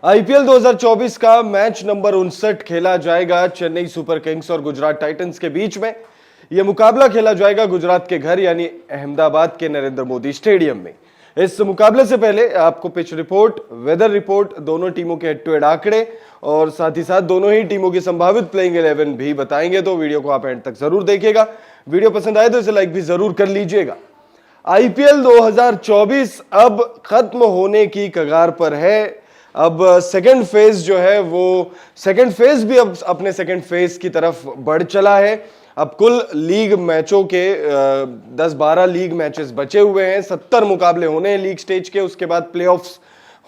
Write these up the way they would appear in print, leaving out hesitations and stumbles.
IPL 2024 का match number 59 खेला जाएगा चेन्नई सुपर किंग्स और गुजरात टाइटंस के बीच में। यह मुकाबला खेला जाएगा गुजरात के घर यानी अहमदाबाद के नरेंद्र मोदी स्टेडियम में। इस मुकाबले से पहले आपको पिच रिपोर्ट, वेदर रिपोर्ट, दोनों टीमों के हेड टू हेड आंकड़े और साथ ही साथ दोनों ही टीमों की संभावित प्लेइंग 11 भी बताएंगे, तो वीडियो को आप एंड तक जरूर देखिएगा। वीडियो पसंद आए तो इसे लाइक भी जरूर कर लीजिएगा। आईपीएल 2024 अब खत्म होने की कगार पर है। अब सेकंड फेज जो है वो सेकंड फेज भी अब अपने सेकंड फेज की तरफ बढ़ चला है। अब कुल लीग मैचों के 10-12 लीग मैचेस बचे हुए हैं। 70 मुकाबले होने हैं लीग स्टेज के, उसके बाद प्लेऑफ्स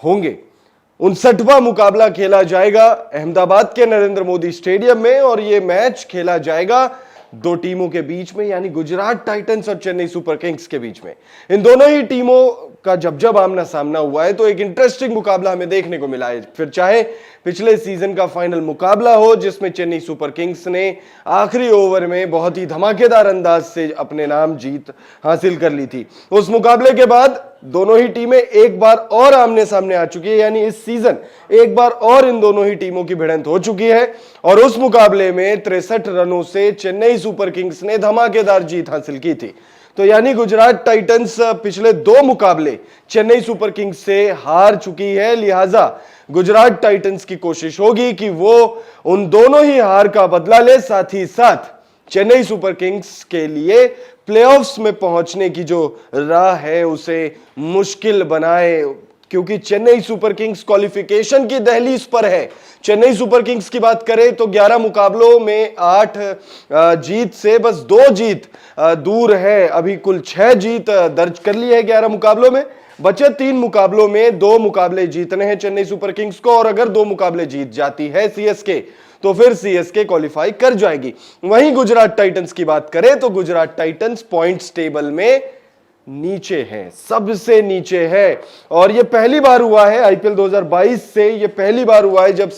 होंगे। 59वां मुकाबला खेला जाएगा अहमदाबाद के नरेंद्र मोदी स्टेडियम में और यह मैच खेला जाएगा दो टीमों के बीच में यानी गुजरात टाइटंस और चेन्नई सुपर किंग्स के बीच में। इन दोनों ही टीमों का जब आमना सामना हुआ है तो एक इंटरेस्टिंग मुकाबला हमें देखने को मिला है। फिर चाहे पिछले सीजन का फाइनल मुकाबला हो जिसमें चेन्नई सुपर किंग्स ने आखिरी ओवर में बहुत ही धमाकेदार अंदाज से अपने नाम जीत हासिल कर ली थी। उस मुकाबले के बाद दोनों ही टीमें एक बार और आमने सामने आ चुकी है यानी इस सीजन एक बार और इन दोनों ही टीमों की भिड़ंत हो चुकी है और उस मुकाबले में 63 रनों से चेन्नई सुपर किंग्स ने धमाकेदार जीत हासिल की थी। तो यानी गुजरात टाइटंस पिछले 2 मुकाबले चेन्नई सुपर किंग्स से हार चुकी है, लिहाजा गुजरात टाइटंस की कोशिश होगी कि वो उन दोनों ही हार का बदला ले, साथ ही साथ चेन्नई सुपर किंग्स के लिए प्लेऑफ्स में पहुंचने की जो राह है उसे मुश्किल बनाए, क्योंकि चेन्नई सुपर किंग्स क्वालिफिकेशन की दहलीज पर है। चेन्नई सुपर किंग्स की बात करें तो 11 मुकाबलों में 8 जीत से बस 2 जीत दूर है। अभी कुल 6 जीत दर्ज कर ली है 11 मुकाबलों में। बचे 3 मुकाबलों में 2 मुकाबले जीतने हैं चेन्नई सुपर किंग्स को और अगर 2 मुकाबले जीत जाती है सीएसके तो फिर सीएसके क्वालिफाई कर जाएगी। वहीं गुजरात टाइटंस की बात करें तो गुजरात टाइटंस पॉइंट्स टेबल में नीचे है, सबसे नीचे है और यह पहली बार हुआ है आईपीएल 2022 से, यह पहली बार हुआ है जब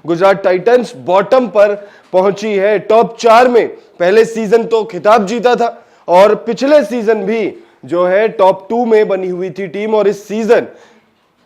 गुजरात टाइटंस बॉटम पर पहुंची है टॉप 4 में। पहले सीजन तो खिताब जीता था और पिछले सीजन भी जो है टॉप 2 में बनी हुई थी टीम और इस सीजन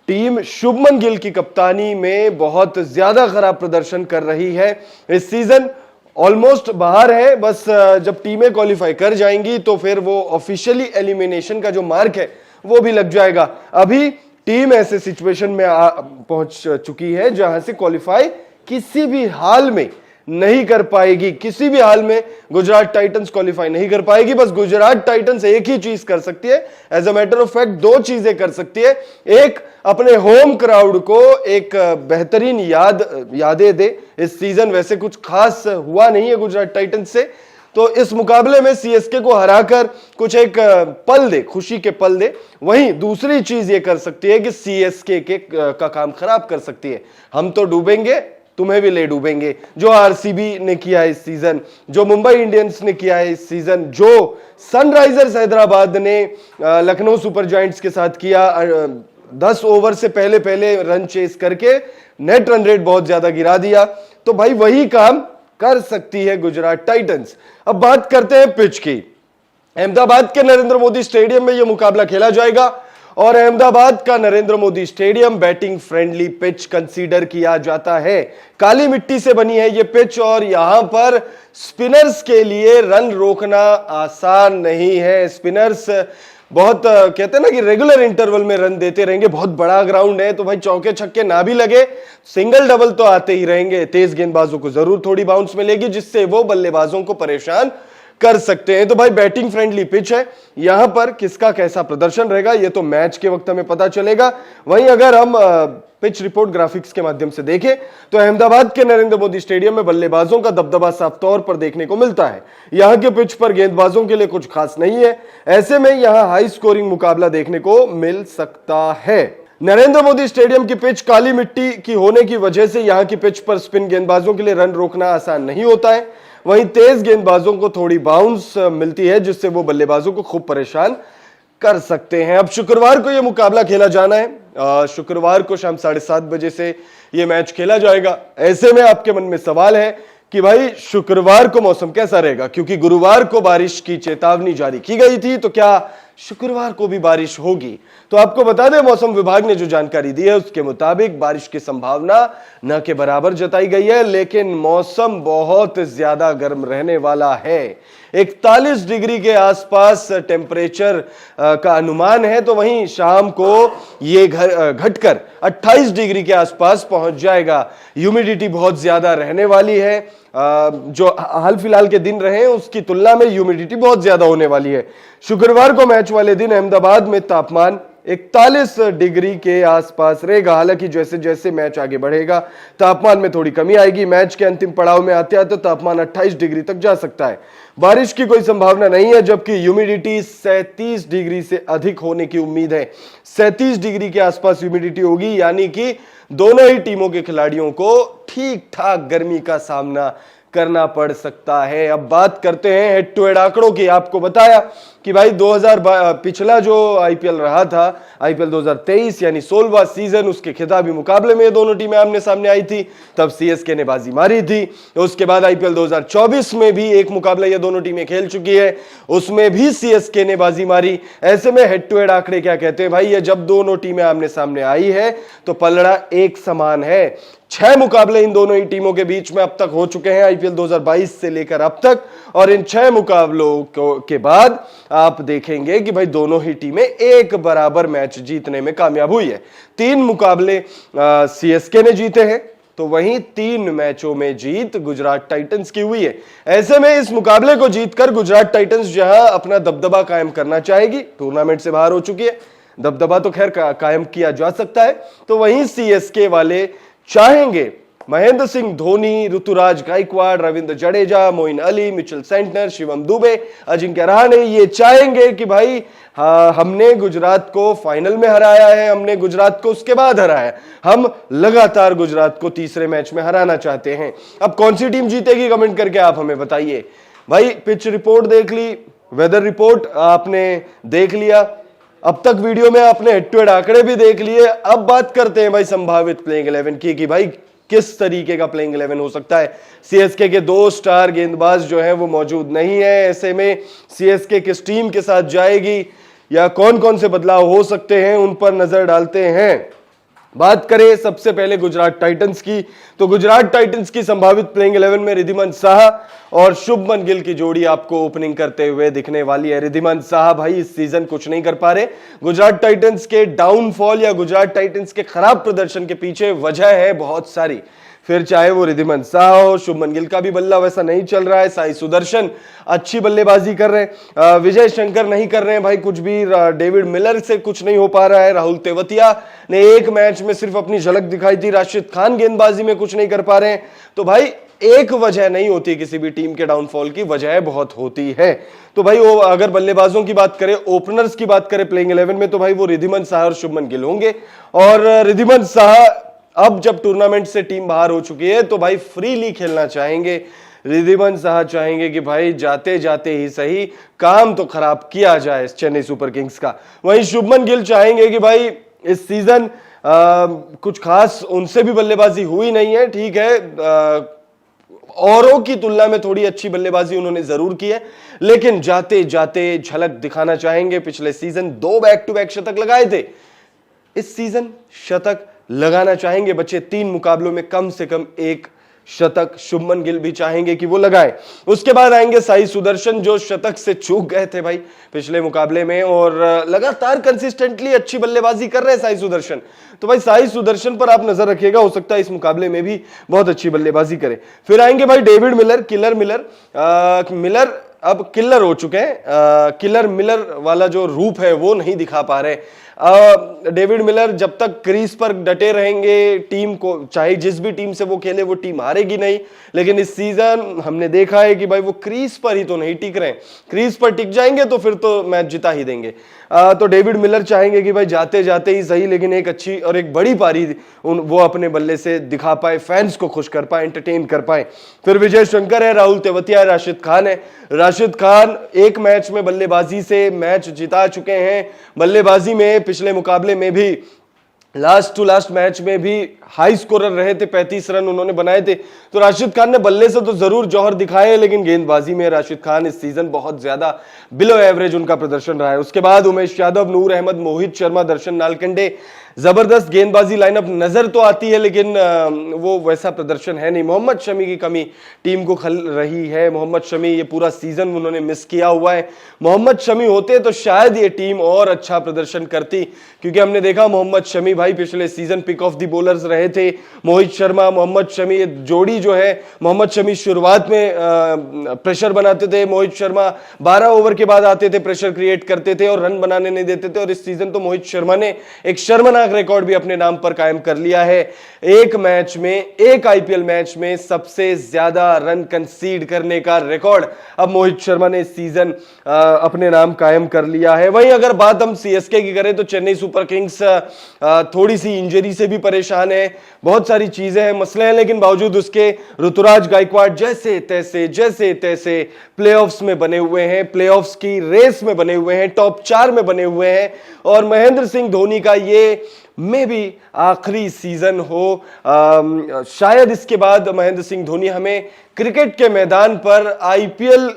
टीम शुभमन गिल की कप्तानी में बहुत ज्यादा खराब प्रदर्शन कर रही है। इस सीजन ऑलमोस्ट बाहर है, बस जब टीमें क्वालिफाई कर जाएंगी तो फिर वो ऑफिशियली एलिमिनेशन का जो मार्क है वो भी लग जाएगा। अभी टीम ऐसे सिचुएशन में पहुंच चुकी है जहां से क्वालिफाई किसी भी हाल में नहीं कर पाएगी। किसी भी हाल में गुजरात टाइटंस क्वालिफाई नहीं कर पाएगी। बस गुजरात टाइटंस एक ही चीज कर सकती है, as a matter of fact 2 चीजें कर सकती है। एक, अपने होम क्राउड को एक बेहतरीन यादें दे। इस सीजन वैसे कुछ खास हुआ नहीं है गुजरात टाइटंस से, तो इस मुकाबले में सीएसके को हराकर कुछ एक पल दे, खुशी के पल दे। वहीं दूसरी चीज ये कर सकती है कि सीएसके का काम खराब कर सकती है। हम तो डूबेंगे, तुम्हें भी ले डूबेंगे, जो आरसीबी ने किया है इस सीजन, जो मुंबई इंडियंस ने किया है इस सीजन, जो सनराइजर्स हैदराबाद ने लखनऊ सुपर जायंट्स के साथ किया। 10 ओवर से पहले रन चेस करके नेट रन रेट बहुत ज्यादा गिरा दिया, तो भाई वही काम कर सकती है गुजरात टाइटंस। अब बात करते हैं पिच की। अहमदाबाद के नरेंद्र मोदी स्टेडियम में यह मुकाबला खेला जाएगा और अहमदाबाद का Narendra Modi stadium batting friendly pitch consider किया जाता है। काली मिट्टी से बनी है यह पिच और यहां पर स्पिनर्स के लिए रन रोकना आसान नहीं है। स्पिनर्स बहुत कहते हैं ना कि रेगुलर इंटरवल में रन देते रहेंगे। बहुत बड़ा ग्राउंड है तो भाई चौके छक्के ना भी लगे, सिंगल डबल तो आते ही रहेंगे। तेज गेंदबाजों को जरूर थोड़ी बाउंस मिलेगी जिससे वो बल्लेबाजों को परेशान कर सकते हैं। तो भाई बैटिंग फ्रेंडली पिच है, यहां पर किसका कैसा प्रदर्शन रहेगा ये तो मैच के वक्त हमें पता चलेगा। वहीं अगर हम पिच रिपोर्ट ग्राफिक्स के माध्यम से देखें तो अहमदाबाद के नरेंद्र मोदी स्टेडियम में बल्लेबाजों का दबदबा साफ तौर पर देखने को मिलता है। यहां के पिच पर गेंदबाजों के लिए कुछ खास नहीं है, ऐसे में यहां हाई स्कोरिंग मुकाबला देखने को मिल सकता है। नरेंद्र मोदी स्टेडियम की पिच काली मिट्टी की होने की वजह से यहां की पिच पर स्पिन गेंदबाजों के लिए रन रोकना आसान नहीं होता है। वहीं तेज गेंदबाजों को थोड़ी बाउंस मिलती है जिससे वो बल्लेबाजों को खूब परेशान कर सकते हैं। अब शुक्रवार को यह मुकाबला खेला जाना है। शुक्रवार को शाम 7:30 बजे से यह मैच खेला जाएगा। ऐसे में आपके मन में सवाल है कि भाई शुक्रवार को मौसम कैसा रहेगा, क्योंकि गुरुवार को बारिश की चेतावनी जारी की गई थी, तो क्या शुक्रवार को भी बारिश होगी। तो आपको बता दें, मौसम विभाग ने जो जानकारी दी है उसके मुताबिक बारिश की संभावना न के बराबर जताई गई है, लेकिन मौसम बहुत ज्यादा गर्म रहने वाला है। 41 डिग्री के आसपास टेम्परेचर का अनुमान है, तो वहीं शाम को ये घटकर 28 डिग्री के आसपास पहुंच जाएगा। ह्यूमिडिटी बहुत ज्यादा रहने वाली है, जो हाल फिलहाल के दिन रहे उसकी तुलना में ह्यूमिडिटी बहुत ज्यादा होने वाली है। शुक्रवार को मैच वाले दिन अहमदाबाद में तापमान 41 डिग्री के आसपास रहेगा। हालांकि जैसे जैसे मैच आगे बढ़ेगा तापमान में थोड़ी कमी आएगी। मैच के अंतिम पड़ाव में आते आते तापमान 28 डिग्री तक जा सकता है। बारिश की कोई संभावना नहीं है, जबकि ह्यूमिडिटी 37 डिग्री से अधिक होने की उम्मीद है। 37 डिग्री के आसपास ह्यूमिडिटी होगी, यानी कि दोनों ही टीमों के खिलाड़ियों को ठीक ठाक गर्मी का सामना करना पड़ सकता है। अब बात करते हैं हेड टू हेड आंकड़ों की। आपको बताया कि भाई पिछला जो आईपीएल रहा था, आईपीएल 2023 यानी 16वां सीजन, उसके खिताबी मुकाबले में ये दोनों टीमें आमने सामने आई थी, तब सीएसके ने बाजी मारी थी। उसके बाद आईपीएल 2024 में भी एक मुकाबला ये दोनों टीमें खेल चुकी है, उसमें भी सीएसके ने बाजी मारी। ऐसे में हेड टू हेड आंकड़े क्या कहते हैं भाई, ये जब दोनों टीमें आमने सामने आई है तो पलड़ा एक समान है। 6 मुकाबले इन दोनों ही टीमों के बीच में अब तक हो चुके हैं आईपीएल 2022 से लेकर अब तक, और इन 6 मुकाबलों के बाद आप देखेंगे कि भाई दोनों ही टीमें एक बराबर मैच जीतने में कामयाब हुई है। 3 मुकाबले सीएसके ने जीते हैं, तो वहीं 3 मैचों में जीत गुजरात टाइटंस की हुई है। ऐसे में इस मुकाबले को जीतकर गुजरात टाइटंस जहां अपना दबदबा कायम करना चाहेगी, टूर्नामेंट से बाहर हो चुकी है, दबदबा तो खैर कायम किया जा सकता है, तो वहीं सीएसके वाले चाहेंगे महेंद्र सिंह धोनी, ऋतुराज गायकवाड़, रविंद्र जडेजा, मोइन अली, मिचेल सेंटनर, शिवम दुबे, अजिंक्य रहाणे ये चाहेंगे कि भाई हमने गुजरात को फाइनल में हराया है, हमने गुजरात को उसके बाद हराया है, हम लगातार गुजरात को तीसरे मैच में हराना चाहते हैं। अब कौन सी टीम जीतेगी कमेंट करके आप हमें बताइए। भाई पिच रिपोर्ट देख ली, वेदर रिपोर्ट आपने देख लिया, अब तक वीडियो में आपने हेड टू हेड आंकड़े भी देख लिए। अब बात करते हैं भाई संभावित प्लेइंग 11 की कि भाई किस तरीके का प्लेइंग 11 हो सकता है। सीएसके के 2 स्टार गेंदबाज जो हैं वो मौजूद नहीं है। ऐसे में सीएसके किस टीम के साथ जाएगी या कौन कौन से बदलाव हो सकते हैं, उन पर नजर डालते हैं। बात करें सबसे पहले गुजरात टाइटंस की, तो गुजरात टाइटंस की संभावित प्लेइंग 11 में रिद्धिमान साहा और शुभमन गिल की जोड़ी आपको ओपनिंग करते हुए दिखने वाली है। रिद्धिमान साहा भाई इस सीजन कुछ नहीं कर पा रहे। गुजरात टाइटंस के डाउनफॉल या गुजरात टाइटंस के खराब प्रदर्शन के पीछे वजह है बहुत सारी, फिर चाहे वो रिद्धिमान साहा हो, शुभमन गिल का भी बल्ला वैसा नहीं चल रहा है, साई सुदर्शन अच्छी बल्लेबाजी कर रहे हैं, विजय शंकर नहीं कर रहे हैं भाई कुछ भी, डेविड मिलर से कुछ नहीं हो पा रहा है, राहुल तेवतिया ने एक मैच में सिर्फ अपनी झलक दिखाई थी, राशिद खान गेंदबाजी में कुछ नहीं कर पा रहे हैं। तो भाई एक वजह नहीं होती किसी भी टीम के डाउनफॉल की, वजह बहुत होती है। तो भाई वो अगर बल्लेबाजों की बात करें, ओपनर्स की बात करें प्लेइंग 11 में, तो भाई वो रिद्धिमान साहा और शुभमन गिल होंगे। और रिद्धिमान साहा अब जब टूर्नामेंट से टीम बाहर हो चुकी है तो भाई फ्रीली खेलना चाहेंगे। रिद्धिमान साहा चाहेंगे कि भाई जाते जाते ही सही काम तो खराब किया जाए चेन्नई सुपर किंग्स का। वहीं शुभमन गिल चाहेंगे कि भाई इस सीजन कुछ खास उनसे भी बल्लेबाजी हुई नहीं है, ठीक है, औरों की तुलना में थोड़ी अच्छी बल्लेबाजी उन्होंने जरूर की है, लेकिन जाते जाते झलक दिखाना चाहेंगे। पिछले सीजन 2 बैक टू बैक शतक लगाए थे, इस सीजन शतक लगाना चाहेंगे बच्चे। 3 मुकाबलों में कम से कम 1 शतक शुभमन गिल भी चाहेंगे कि वो लगाए। उसके बाद आएंगे साई सुदर्शन, जो शतक से चूक गए थे भाई पिछले मुकाबले में, और लगातार कंसिस्टेंटली अच्छी बल्लेबाजी कर रहे हैं साई सुदर्शन। तो भाई साई सुदर्शन पर आप नजर रखिएगा, हो सकता है इस मुकाबले में भी बहुत अच्छी बल्लेबाजी करे। फिर आएंगे भाई David Miller, killer Miller. Miller अब किलर हो चुके हैं, किलर मिलर वाला जो रूप है वो नहीं दिखा पा रहे। डेविड मिलर जब तक क्रीज पर डटे रहेंगे, टीम को चाहे जिस भी टीम से वो खेले वो टीम हारेगी नहीं, लेकिन इस सीजन हमने देखा है कि भाई वो क्रीज पर ही तो नहीं टिक रहे। क्रीज पर टिक जाएंगे तो फिर तो मैच जिता ही देंगे। तो डेविड मिलर चाहेंगे कि भाई जाते जाते ही सही, लेकिन एक अच्छी और एक बड़ी पारी वो अपने बल्ले से दिखा पाए, फैंस को खुश कर पाए, एंटरटेन कर पाए। फिर विजय शंकर है, राहुल तेवतिया है, राशिद खान है। राशिद खान एक मैच में बल्लेबाजी से मैच जिता चुके हैं। बल्लेबाजी में पिछले मुकाबले में भी लास्ट टू लास्ट मैच में भी हाई स्कोरर रहे थे, 35 रन उन्होंने बनाए थे। तो राशिद खान ने बल्ले से तो जरूर जौहर दिखाए, लेकिन गेंदबाजी में राशिद खान इस सीजन बहुत ज्यादा बिलो एवरेज उनका प्रदर्शन रहा है। उसके बाद उमेश यादव, नूर अहमद, मोहित शर्मा, दर्शन नालकंडे, जबरदस्त गेंदबाजी लाइनअप नजर तो आती है, लेकिन वो वैसा प्रदर्शन है नहीं। मोहम्मद शमी की कमी टीम को खल रही है। मोहम्मद शमी ये पूरा सीजन उन्होंने मिस किया हुआ है। मोहम्मद शमी होते तो शायद ये टीम और अच्छा प्रदर्शन करती, क्योंकि हमने देखा मोहम्मद शमी भाई पिछले season pick of the bowlers रहे थे। मोहित शर्मा, मोहम्मद शमी, ये जोड़ी जो है, मोहम्मद शमी शुरुआत में प्रेशर बनाते थे, मोहित शर्मा 12 ओवर के बाद आते थे, प्रेशर क्रिएट करते थे और रन बनाने नहीं देते थे। और इस सीजन तो मोहित शर्मा ने एक शर्मनाक रिकॉर्ड भी अपने नाम पर कायम कर लिया है। एक मैच में, एक आईपीएल मैच में सबसे ज्यादा रन कंसीड करने का रिकॉर्ड अब मोहित शर्मा ने इस सीजन अपने नाम कायम कर लिया है। वहीं अगर बात हम सीएसके की करें तो चेन्नई सुपर किंग्स थोड़ी सी इंजरी से भी परेशान है, बहुत सारी चीजें हैं, मसले हैं, लेकिन बावजूद उसके ऋतुराज गायकवाड़ जैसे तैसे प्लेऑफ्स में बने हुए हैं, प्लेऑफ्स की रेस में बने हुए हैं, टॉप 4 में बने हुए हैं। और महेंद्र सिंह धोनी का ये में भी आखिरी सीजन हो, शायद इसके बाद महेंद्र सिंह धोनी हमें क्रिकेट के मैदान पर आईपीएल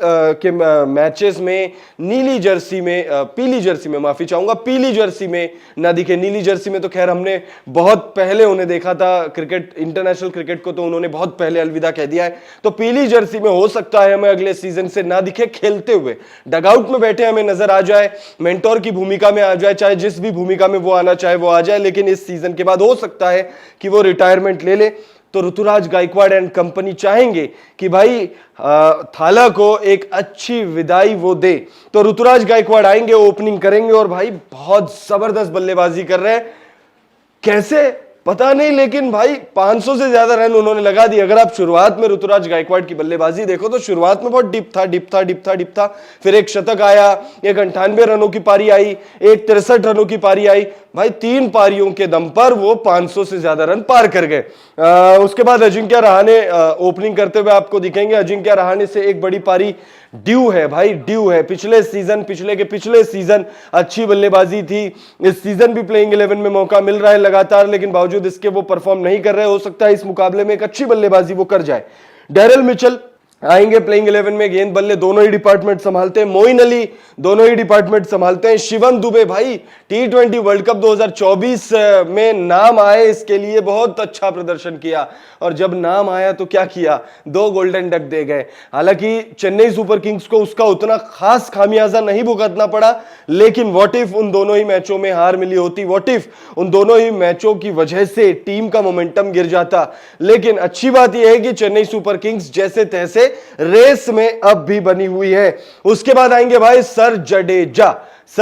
के मैचेस में नीली जर्सी में, पीली जर्सी में, माफी चाहूंगा, पीली जर्सी में ना दिखे। नीली जर्सी में तो खैर हमने बहुत पहले उन्हें देखा था, क्रिकेट, इंटरनेशनल क्रिकेट को तो उन्होंने बहुत पहले अलविदा कह दिया है। तो पीली जर्सी में हो सकता है हमें अगले सीजन से ना दिखे, खेलते हुए डगआउट में बैठे हमें नजर आ जाए, मेंटोर की भूमिका में आ जाए, चाहे जिस भी भूमिका में वो आना चाहे वो आ जाए। लेकिन इस सीजन के बाद हो सकता है कि वो रिटायरमेंट ले ले। तो ऋतुराज गायकवाड़ एंड कंपनी चाहेंगे कि भाई थाला को एक अच्छी विदाई वो दे, तो ऋतुराज गायकवाड़ आएंगे, ओपनिंग करेंगे और भाई बहुत जबरदस्त बल्लेबाजी कर रहे हैं। कैसे पता नहीं, लेकिन भाई 500 से ज्यादा रन उन्होंने लगा दिए। अगर आप शुरुआत में ऋतुराज गायकवाड़ की बल्लेबाजी देखो तो शुरुआत में बहुत डिप था, फिर एक शतक आया, एक 98 रनों की पारी आई, एक 63 रनों की पारी आई। भाई 3 पारियों के दम पर वो 500 से ज्यादा रन पार कर गए। उसके बाद अजिंक्य रहाणे ओपनिंग करते हुए आपको दिखेंगे। अजिंक्य रहाणे से एक बड़ी पारी ड्यू है भाई, ड्यू है। पिछले सीजन अच्छी बल्लेबाजी थी, इस सीजन भी प्लेइंग 11 में मौका मिल रहा है लगातार, लेकिन बावजूद इसके वो परफॉर्म नहीं कर रहे। हो सकता है इस मुकाबले में एक अच्छी बल्लेबाजी वो कर जाए। डैरेल मिचेल आएंगे प्लेइंग 11 में, गेंद बल्ले दोनों ही डिपार्टमेंट संभालते हैं। मोइन अली दोनों ही डिपार्टमेंट संभालते हैं। शिवम दुबे भाई T20 वर्ल्ड कप 2024 में नाम आए, इसके लिए बहुत अच्छा प्रदर्शन किया, और जब नाम आया तो क्या किया, 2 गोल्डन डक दे गए। हालांकि चेन्नई सुपर किंग्स को उसका उतना खास खामियाजा नहीं भुगतना पड़ा, लेकिन व्हाट इफ उन दोनों ही मैचों में हार मिली होती, व्हाट इफ उन दोनों ही मैचों की वजह से टीम का मोमेंटम गिर जाता। लेकिन अच्छी बात यह है कि चेन्नई सुपर किंग्स जैसे तैसे रेस में अब भी बनी हुई है। उसके बाद आएंगे भाई सर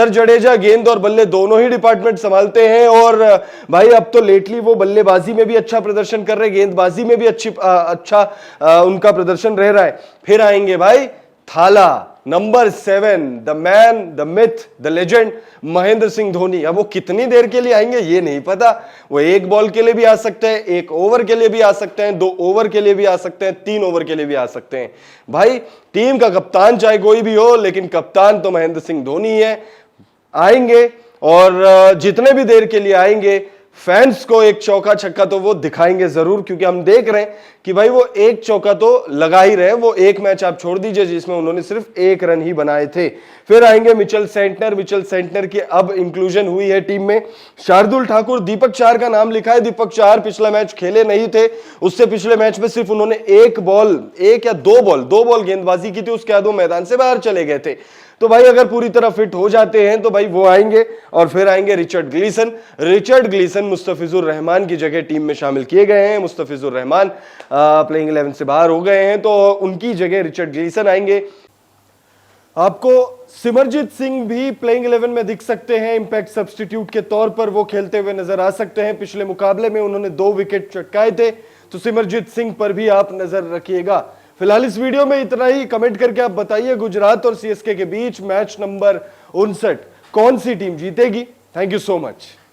जडेजा गेंद और बल्ले दोनों ही डिपार्टमेंट संभालते हैं, और भाई अब तो लेटली वो बल्लेबाजी में भी अच्छा प्रदर्शन कर रहे हैं, गेंदबाजी में भी अच्छा उनका प्रदर्शन रह रहा है। फिर आएंगे भाई थाला, number 7, the man, the myth, the legend Mahendra Singh Dhoni. अब वो कितनी देर के लिए आएंगे ये नहीं पता, वो 1 बॉल के लिए भी आ सकते हैं, 1 ओवर के लिए भी आ सकते हैं, 2 ओवर के लिए भी आ सकते हैं, 3 ओवर के लिए भी आ सकते हैं। भाई टीम का कप्तान चाहे कोई भी हो, लेकिन कप्तान तो महेंद्र सिंह धोनी है। आएंगे और जितने भी देर के लिए आएंगे, फैंस को एक चौका छक्का तो वो दिखाएंगे जरूर, क्योंकि हम देख रहे हैं कि भाई वो एक चौका तो लगा ही रहे। वो एक मैच आप छोड़ दीजिए जिसमें उन्होंने सिर्फ 1 रन ही बनाए थे। फिर आएंगे मिचेल सेंटनर की अब इंक्लूजन हुई है टीम में। शार्दुल ठाकुर, दीपक चाहर का नाम लिखा है। दीपक चाहर पिछला मैच खेले नहीं थे, उससे पिछले मैच में सिर्फ उन्होंने 1 या 2 बॉल गेंदबाजी की थी, उसके बाद वो मैदान से बाहर चले गए थे। तो भाई अगर पूरी तरह फिट हो जाते हैं तो भाई वो आएंगे। और फिर आएंगे रिचर्ड ग्लीसन मुस्तफिजुर रहमान की जगह टीम में शामिल किए गए हैं। मुस्तफिजुर रहमान प्लेइंग 11 से बाहर हो गए हैं, तो उनकी जगह रिचर्ड ग्लीसन आएंगे। आपको सिमरजीत सिंह भी प्लेइंग 11 में दिख सकते हैं, इंपैक्ट सब्स्टिट्यूट के तौर पर वो खेलते हुए नजर आ सकते हैं। पिछले मुकाबले में उन्होंने 2 विकेट चटकाए थे, तो सिमरजीत सिंह पर भी आप नजर रखिएगा। फिलहाल इस वीडियो में इतना ही। कमेंट करके आप बताइए गुजरात और सीएसके के बीच मैच नंबर 59 कौन सी टीम जीतेगी। Thank you so much.